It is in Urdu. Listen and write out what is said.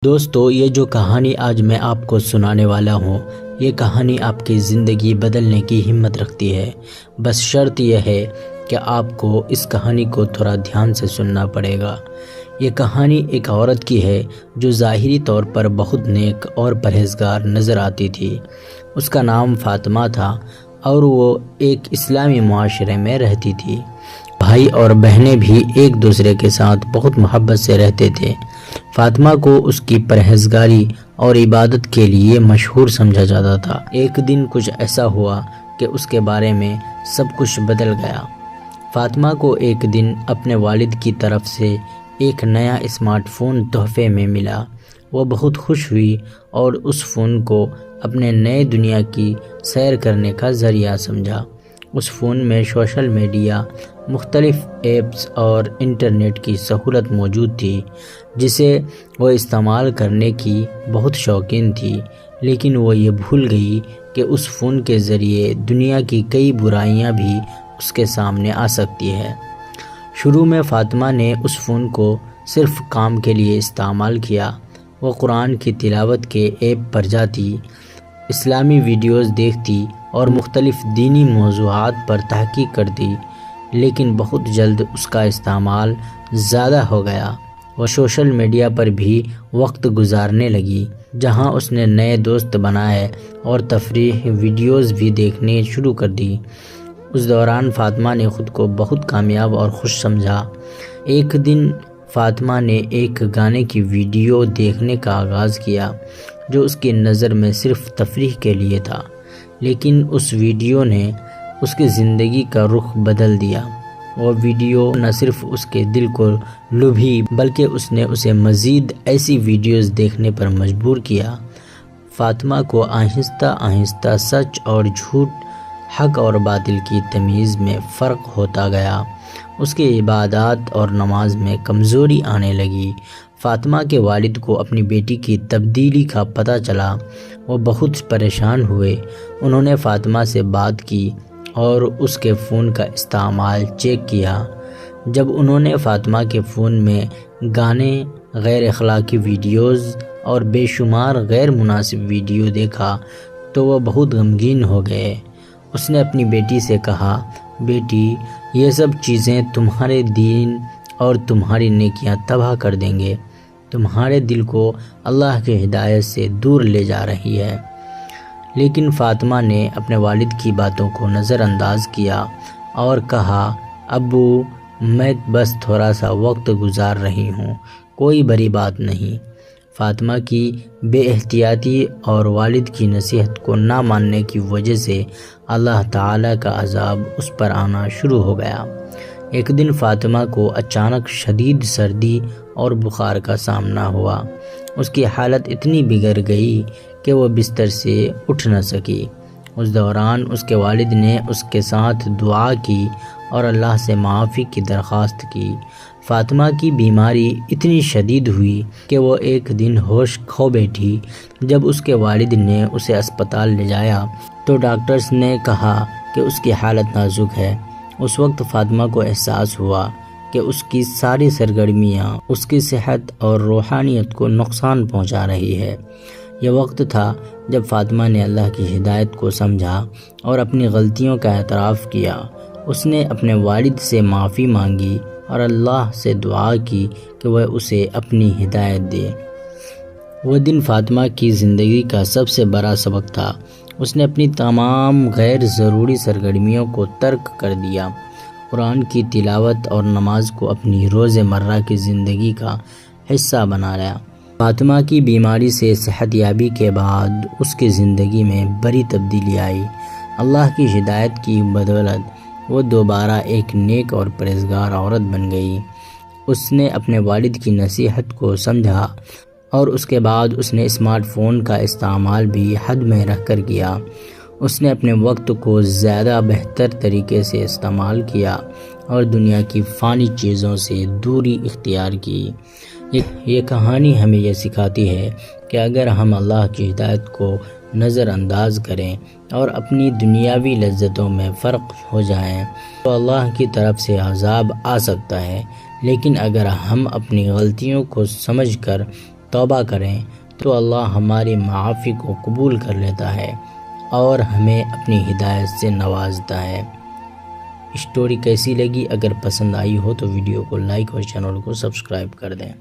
دوستو، یہ جو کہانی آج میں آپ کو سنانے والا ہوں، یہ کہانی آپ کی زندگی بدلنے کی ہمت رکھتی ہے۔ بس شرط یہ ہے کہ آپ کو اس کہانی کو تھوڑا دھیان سے سننا پڑے گا۔ یہ کہانی ایک عورت کی ہے جو ظاہری طور پر بہت نیک اور پرہیزگار نظر آتی تھی۔ اس کا نام فاطمہ تھا اور وہ ایک اسلامی معاشرے میں رہتی تھی۔ بھائی اور بہنیں بھی ایک دوسرے کے ساتھ بہت محبت سے رہتے تھے۔ فاطمہ کو اس کی پرہیزگاری اور عبادت کے لیے مشہور سمجھا جاتا تھا۔ ایک دن کچھ ایسا ہوا کہ اس کے بارے میں سب کچھ بدل گیا۔ فاطمہ کو ایک دن اپنے والد کی طرف سے ایک نیا اسمارٹ فون تحفے میں ملا۔ وہ بہت خوش ہوئی اور اس فون کو اپنے نئے دنیا کی سیر کرنے کا ذریعہ سمجھا۔ اس فون میں سوشل میڈیا، مختلف ایپس اور انٹرنیٹ کی سہولت موجود تھی جسے وہ استعمال کرنے کی بہت شوقین تھی، لیکن وہ یہ بھول گئی کہ اس فون کے ذریعے دنیا کی کئی برائیاں بھی اس کے سامنے آ سکتی ہے۔ شروع میں فاطمہ نے اس فون کو صرف کام کے لیے استعمال کیا۔ وہ قرآن کی تلاوت کے ایپ پر جاتی، اسلامی ویڈیوز دیکھتی اور مختلف دینی موضوعات پر تحقیق کرتی، لیکن بہت جلد اس کا استعمال زیادہ ہو گیا۔ وہ سوشل میڈیا پر بھی وقت گزارنے لگی، جہاں اس نے نئے دوست بنائے اور تفریح ویڈیوز بھی دیکھنے شروع کر دی۔ اس دوران فاطمہ نے خود کو بہت کامیاب اور خوش سمجھا۔ ایک دن فاطمہ نے ایک گانے کی ویڈیو دیکھنے کا آغاز کیا جو اس کی نظر میں صرف تفریح کے لیے تھا، لیکن اس ویڈیو نے اس کی زندگی کا رخ بدل دیا۔ وہ ویڈیو نہ صرف اس کے دل کو لبھی بلکہ اس نے اسے مزید ایسی ویڈیوز دیکھنے پر مجبور کیا۔ فاطمہ کو آہستہ آہستہ سچ اور جھوٹ، حق اور باطل کی تمیز میں فرق ہوتا گیا۔ اس کی عبادات اور نماز میں کمزوری آنے لگی۔ فاطمہ کے والد کو اپنی بیٹی کی تبدیلی کا پتہ چلا۔ وہ بہت پریشان ہوئے۔ انہوں نے فاطمہ سے بات کی اور اس کے فون کا استعمال چیک کیا۔ جب انہوں نے فاطمہ کے فون میں گانے، غیر اخلاقی ویڈیوز اور بے شمار غیر مناسب ویڈیو دیکھا تو وہ بہت غمگین ہو گئے۔ اس نے اپنی بیٹی سے کہا، بیٹی، یہ سب چیزیں تمہارے دین اور تمہاری نیکیاں تباہ کر دیں گے، تمہارے دل کو اللہ کی ہدایت سے دور لے جا رہی ہے۔ لیکن فاطمہ نے اپنے والد کی باتوں کو نظر انداز کیا اور کہا، ابو، میں بس تھوڑا سا وقت گزار رہی ہوں، کوئی بڑی بات نہیں۔ فاطمہ کی بے احتیاطی اور والد کی نصیحت کو نہ ماننے کی وجہ سے اللہ تعالیٰ کا عذاب اس پر آنا شروع ہو گیا۔ ایک دن فاطمہ کو اچانک شدید سردی اور بخار کا سامنا ہوا۔ اس کی حالت اتنی بگڑ گئی کہ وہ بستر سے اٹھ نہ سکی۔ اس دوران اس کے والد نے اس کے ساتھ دعا کی اور اللہ سے معافی کی درخواست کی۔ فاطمہ کی بیماری اتنی شدید ہوئی کہ وہ ایک دن ہوش کھو بیٹھی۔ جب اس کے والد نے اسے اسپتال لے جایا تو ڈاکٹرز نے کہا کہ اس کی حالت نازک ہے۔ اس وقت فاطمہ کو احساس ہوا کہ اس کی ساری سرگرمیاں اس کی صحت اور روحانیت کو نقصان پہنچا رہی ہے۔ یہ وقت تھا جب فاطمہ نے اللہ کی ہدایت کو سمجھا اور اپنی غلطیوں کا اعتراف کیا۔ اس نے اپنے والد سے معافی مانگی اور اللہ سے دعا کی کہ وہ اسے اپنی ہدایت دے۔ وہ دن فاطمہ کی زندگی کا سب سے بڑا سبق تھا۔ اس نے اپنی تمام غیر ضروری سرگرمیوں کو ترک کر دیا، قرآن کی تلاوت اور نماز کو اپنی روزمرہ کی زندگی کا حصہ بنا لیا۔ فاطمہ کی بیماری سے صحت یابی کے بعد اس کی زندگی میں بڑی تبدیلی آئی۔ اللہ کی ہدایت کی بدولت وہ دوبارہ ایک نیک اور پرہیزگار عورت بن گئی۔ اس نے اپنے والد کی نصیحت کو سمجھا اور اس کے بعد اس نے اسمارٹ فون کا استعمال بھی حد میں رکھ کر کیا۔ اس نے اپنے وقت کو زیادہ بہتر طریقے سے استعمال کیا اور دنیا کی فانی چیزوں سے دوری اختیار کی۔ یہ کہانی ہمیں یہ سکھاتی ہے کہ اگر ہم اللہ کی ہدایت کو نظر انداز کریں اور اپنی دنیاوی لذتوں میں فرق ہو جائیں تو اللہ کی طرف سے عذاب آ سکتا ہے، لیکن اگر ہم اپنی غلطیوں کو سمجھ کر توبہ کریں تو اللہ ہماری معافی کو قبول کر لیتا ہے اور ہمیں اپنی ہدایت سے نوازتا ہے۔ اسٹوری کیسی لگی؟ اگر پسند آئی ہو تو ویڈیو کو لائک اور چینل کو سبسکرائب کر دیں۔